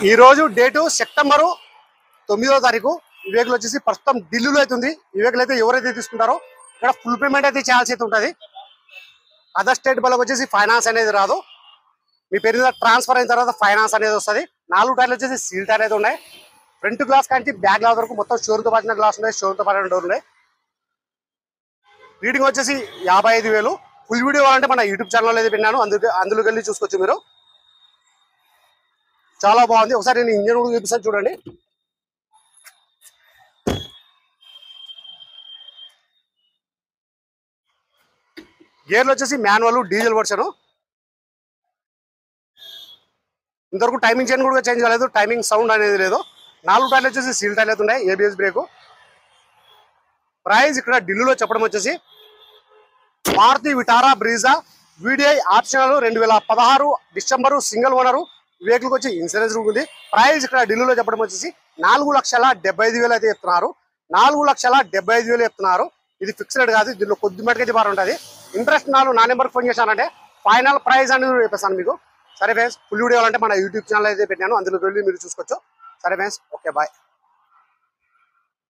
ఈ రోజు date September 9వ తారీఖు. ఈ వెహికల్ వచ్చేసి ప్రస్తుతం ఢిల్లీలో అవుతుంది. ఈ వెహికల్ అయితే ఎవరైతే తీసుకుంటారో ఇక్కడ ఫుల్ పేమెంట్ అయితే చేయాల్సి అయితే ఉంటుంది. అదర్ స్టేట్ వాళ్ళకి వచ్చేసి ఫైనాన్స్ అనేది రాదు. మీ పేరు మీద ట్రాన్స్ఫర్ అయిన తర్వాత ఫైనాన్స్ అనేది వస్తుంది. 4 టైర్లు వచ్చేసి సీల్ టైర్ అయితే ఉన్నాయి. ఫ్రంట్ గ్లాస్ కానీ బ్యాక్ గ్లాస్ వరకు మొత్తం షోర్తో పాటిన గ్లాస్ ఉన్నాయి, షోర్తో పాటిన డోర్ ఉన్నాయి. రీడింగ్ వచ్చేసి 55,000. ఫుల్ వీడియో కావాలంటే మన యూట్యూబ్ ఛానల్ అయితే పెట్టాను, అందులోకి వెళ్ళి చూసుకోవచ్చు మీరు. చాలా బాగుంది. ఒకసారి నేను ఇంజన్ కూడా చూపిస్తాను చూడండి. గేర్లు వచ్చేసి మాన్యువల్ డీజిల్ వర్షన్. ఇంతవరకు టైమింగ్ చైన్ కూడా చేంజ్ కాలేదు, టైమింగ్ సౌండ్ అనేది లేదు. 4 టైర్లు వచ్చేసి సీల్ టైర్లు అయితే ఉన్నాయి, ఏబిఎస్ బ్రేక్. ప్రైస్ ఇక్కడ ఢిల్లీలో చెప్పడం వచ్చేసి Maruti Vitara Brezza VDI optional 2016 December single owner. వెహికల్కి వచ్చి ఇన్సూరెన్స్ ఉంటుంది. ప్రైస్ ఇక్కడ ఢిల్లీలో చెప్పడం వచ్చేసి 4,75,000 అయితే చెప్తున్నారు. 4,75,000 చెప్తున్నారు. ఇది ఫిక్స్డ్ కాదు, దీనిలో కొద్ది మటుకైతే బాగా ఉంటుంది. ఇంట్రెస్ట్ నా నెంబర్కి ఫోన్ చేశానంటే ఫైనల్ ప్రైస్ అనేది చెప్పేస్తాను మీకు. సరే ఫ్రెండ్స్, ఫుల్ వీడియో అంటే మన యూట్యూబ్ ఛానల్ అయితే పెట్టాను, అందులోకి వెళ్ళి మీరు చూసుకోవచ్చు. సరే ఫ్రెండ్స్, ఓకే బాయ్.